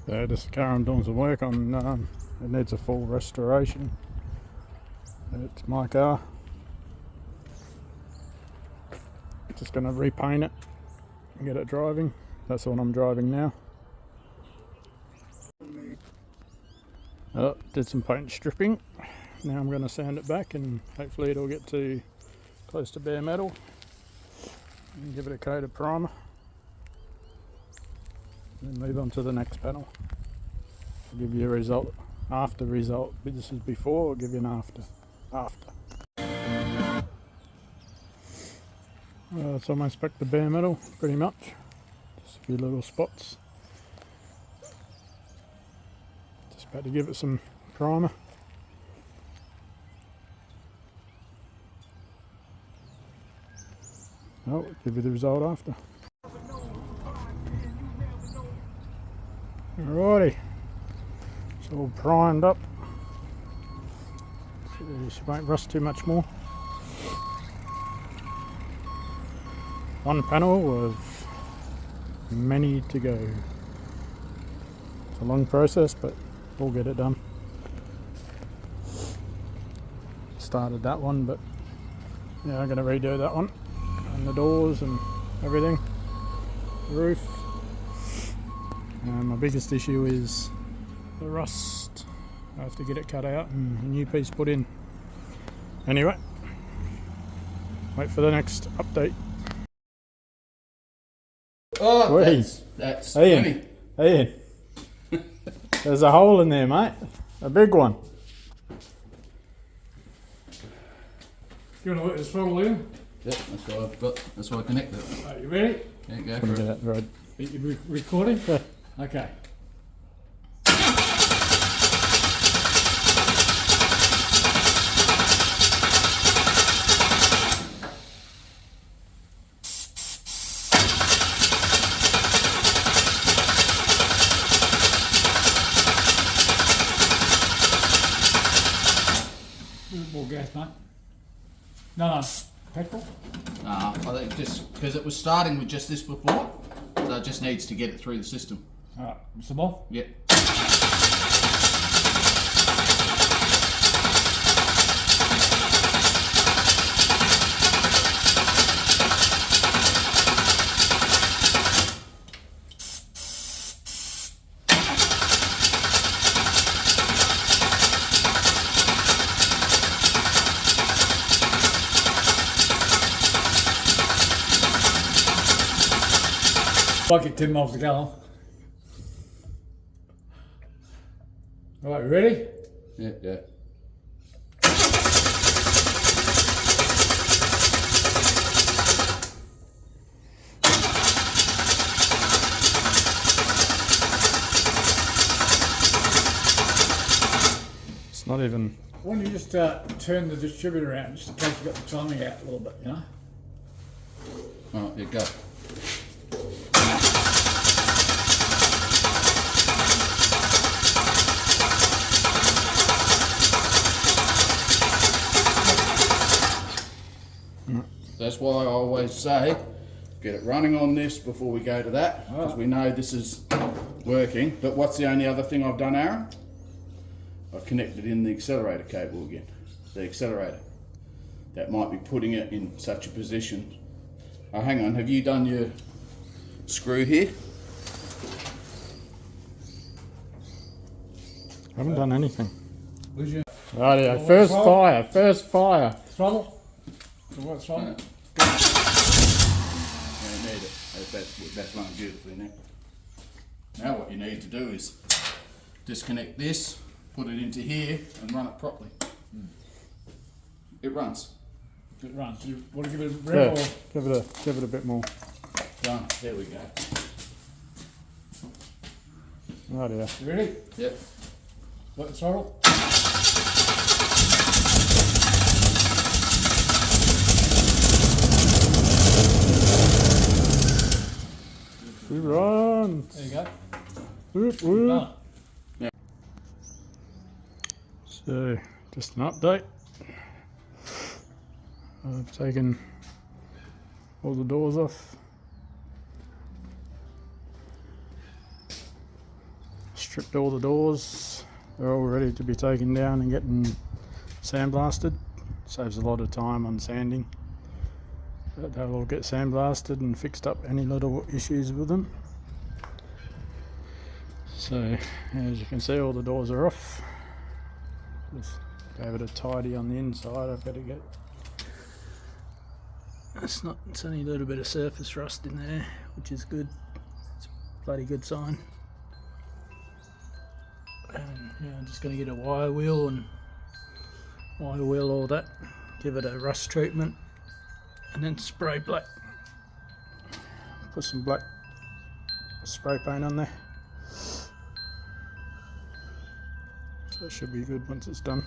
So just the car I'm doing some work on, it needs a full restoration. It's my car. Just going to repaint it and get it driving. That's the one I'm driving now. Oh, did some paint stripping. Now I'm going to sand it back and hopefully it'll get to close to bare metal and give it a coat of primer. Then move on to the next panel. I'll give you a result, after result. This is before, I'll give you an after. It's almost back to bare metal, pretty much. Just a few little spots. Just about to give it some primer. Oh, give you the result after. Alrighty, it's all primed up. So she won't rust too much more. One panel with many to go. It's a long process, but we'll get it done. Started that one, but yeah, I'm going to redo that one. And the doors and everything. The roof. My biggest issue is the rust. I have to get it cut out and a new piece put in. Anyway, wait for the next update. Oh, that's Ian, Ian. There's a hole in there, mate. A big one. You want to let this throttle in? Yep, that's what I've got. That's why I connected it. Are you ready? Yeah, go for it. Right. Are you recording? Yeah. Okay. More gas, mate. No, petrol. I think just because it was starting with just this before, so it just needs to get it through the system. Alright, some more? Yep. Bucket 10 miles a gallon. Alright, you ready? Yep, yeah. It's not even. Why don't you just turn the distributor around just in case you've got the timing out a little bit, you know? Alright, there you go. That's why I always say, get it running on this before we go to that, because we know this is working. But what's the only other thing I've done, Aaron? I've connected in the accelerator cable again. The accelerator. That might be putting it in such a position. Oh, hang on, have you done your screw here? I haven't done anything. Where's your Rightio, first fire. throttle? So what throttle? Yeah, you need it. That's running beautifully now. Now what you need to do is disconnect this, put it into here and run it properly. It runs. It runs. You want to give it a rev Yeah, give it a bit more. Done. There we go. Rightio. You ready? Yep. Let the throttle. We run. There you go. Whoop, whoop. Done. Yeah. So, just an update. I've taken all the doors off. stripped all the doors. They're all ready to be taken down and getting sandblasted. Saves a lot of time on sanding. But they'll all get sandblasted and fixed up any little issues with them. So as you can see, all the doors are off. Just gave it a tidy on the inside. I've got to get, it's only a little bit of surface rust in there, which is good. It's a bloody good sign. And yeah, I'm just going to get a wire wheel and wire wheel all that, give it a rust treatment, and then spray black. Put some black spray paint on there. So it should be good once it's done.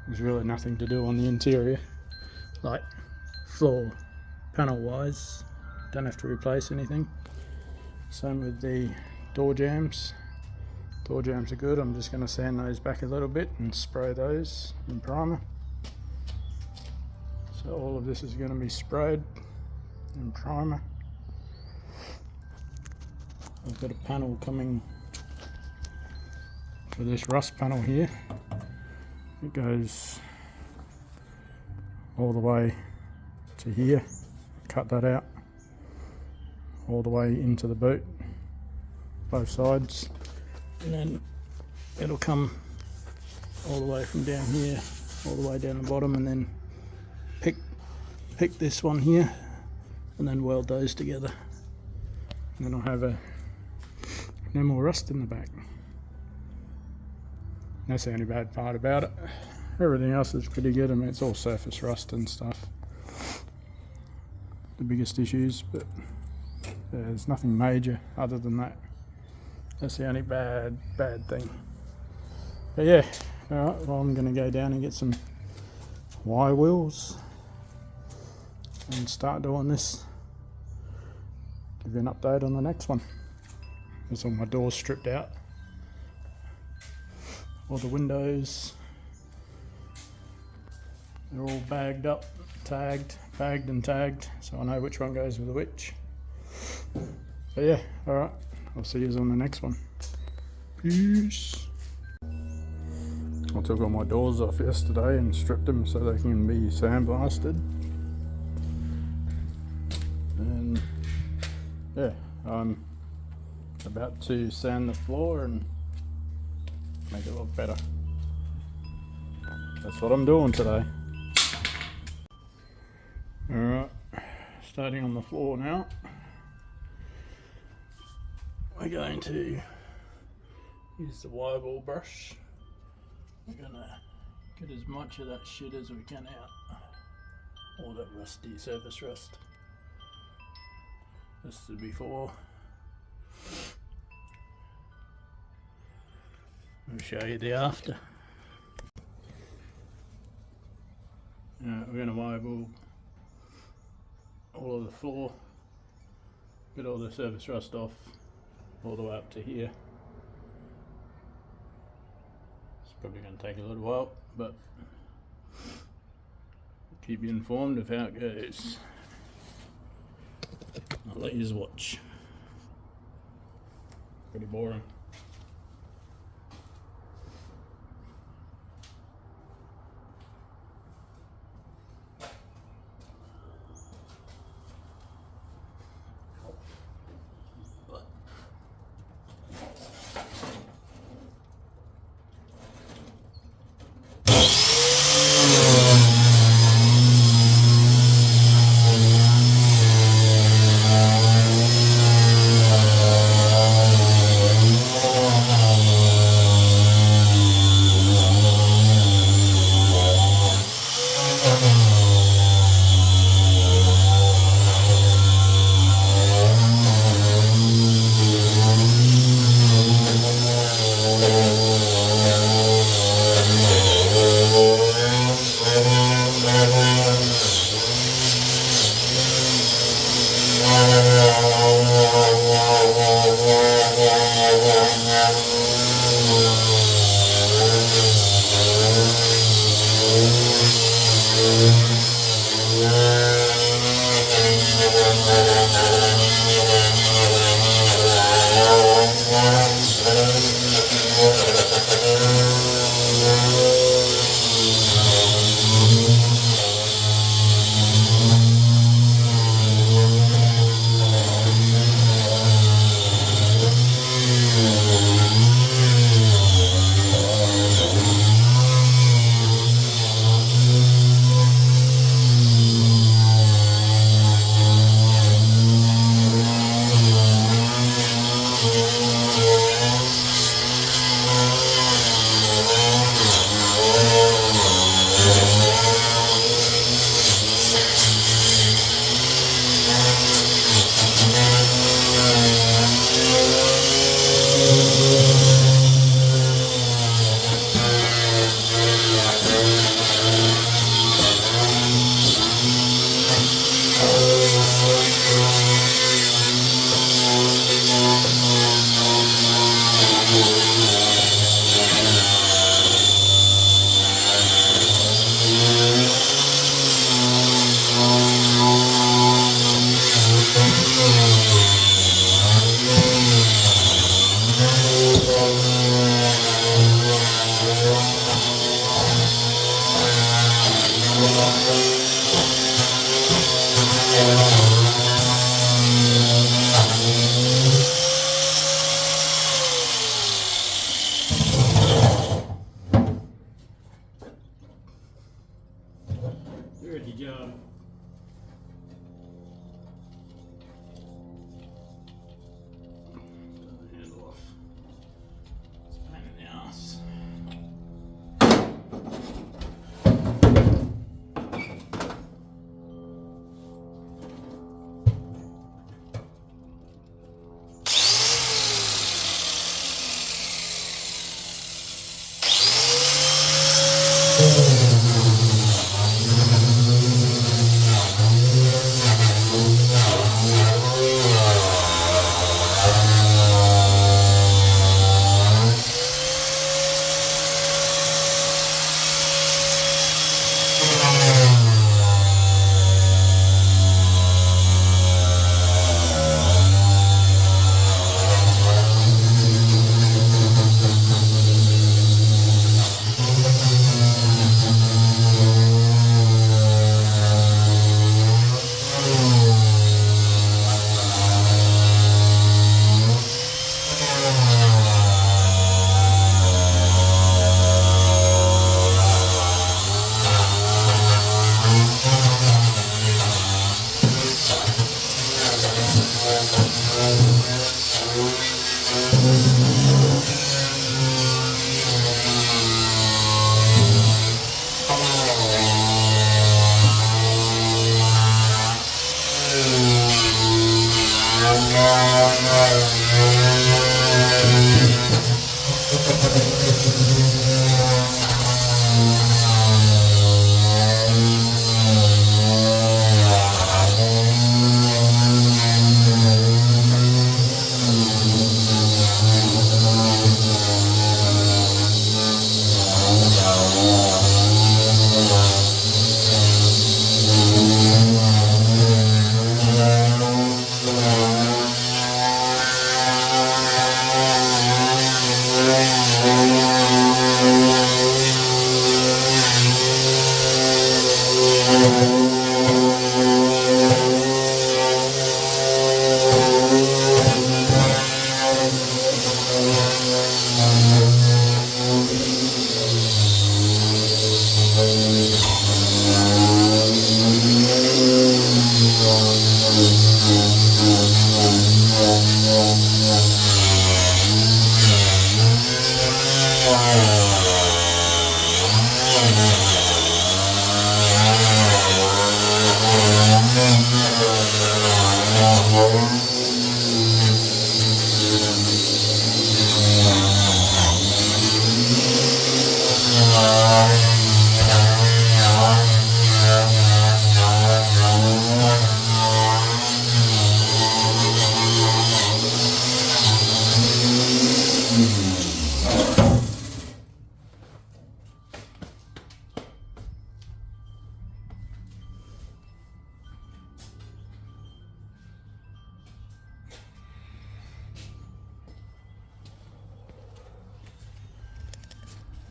There's really nothing to do on the interior, like floor panel wise. Don't have to replace anything. Same with the door jambs. Door jambs are good. I'm just going to sand those back a little bit and spray those in primer. So all of this is going to be sprayed in primer. I've got a panel coming for this rust panel here. It goes all the way to here. Cut that out all the way into the boot, both sides, and then it'll come all the way from down here all the way down the bottom, and then pick this one here and then weld those together, and then I'll have no more rust in the back. That's the only bad part about it. Everything else is pretty good. I mean, it's all surface rust and stuff, the biggest issues, but there's nothing major other than that. That's the only bad thing. But yeah, alright, well, I'm going to go down and get some wire wheels and start doing this. Give you an update on the next one. There's all my doors stripped out. All the windows, they're all bagged up, bagged and tagged, so I know which one goes with which. But yeah, alright, I'll see you on the next one. Peace. I took all my doors off yesterday and stripped them so they can be sandblasted. And yeah, I'm about to sand the floor and make it look better. That's what I'm doing today. Alright, starting on the floor now. We're going to use the wire ball brush. We're gonna get as much of that shit as we can out. All that rusty surface rust. This is before. I'll show you the after. We're going to wire ball all of the floor, get all the surface rust off, all the way up to here. It's probably going to take a little while, but I'll keep you informed of how it goes. I'll let you watch. Pretty boring.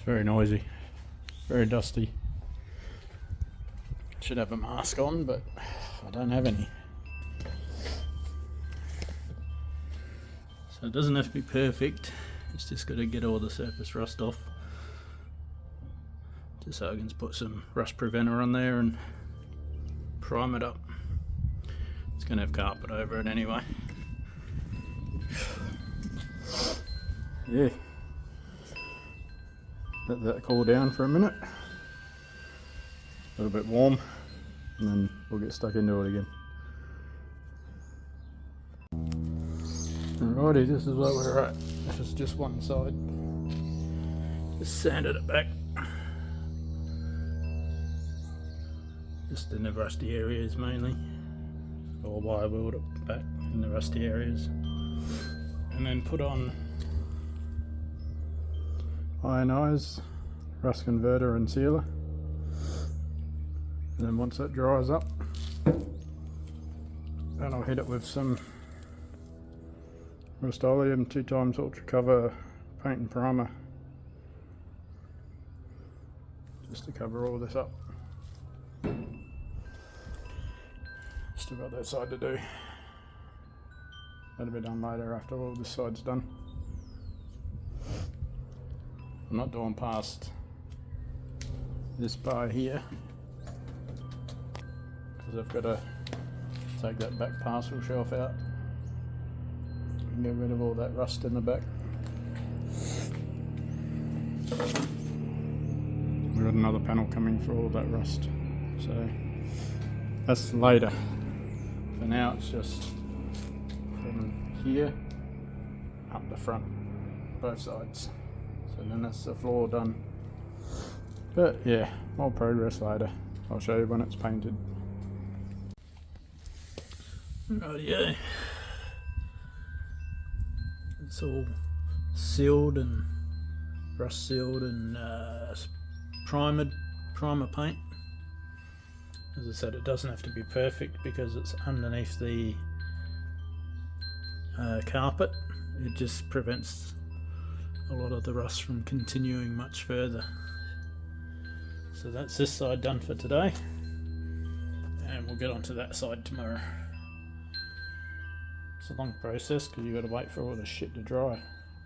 It's very noisy, very dusty. Should have a mask on, but I don't have any. So it doesn't have to be perfect, it's just got to get all the surface rust off. Just so I can put some rust preventer on there and prime it up. It's going to have carpet over it anyway. Yeah. Let that cool down for a minute. A little bit warm, and then we'll get stuck into it again. Alrighty, this is where we're at. This is just one side. Just sanded it back. Just in the rusty areas mainly. Or wire wheeled it back in the rusty areas. And then put on ionize, rust converter and sealer. And then once that dries up, then I'll hit it with some Rust-Oleum 2x Ultra Cover paint and primer, just to cover all this up. Still got that side to do. That'll be done later after all this side's done. I'm not doing past this bar here because I've got to take that back parcel shelf out and get rid of all that rust in the back. We've got another panel coming for all that rust, so that's later. For now it's just from here up the front, both sides. So then that's the floor done. But yeah, more progress later. I'll show you when it's painted. Rightio. It's all sealed and rust sealed and primer paint. As I said, it doesn't have to be perfect because it's underneath the carpet. It just prevents a lot of the rust from continuing much further. So that's this side done for today, and we'll get onto that side tomorrow. It's a long process because you've got to wait for all the shit to dry,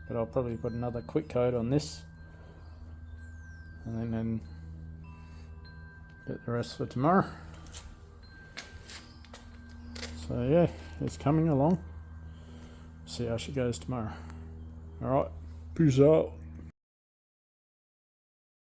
but I'll probably put another quick coat on this and then get the rest for tomorrow. So yeah, it's coming along. See how she goes tomorrow. Alright, peace out.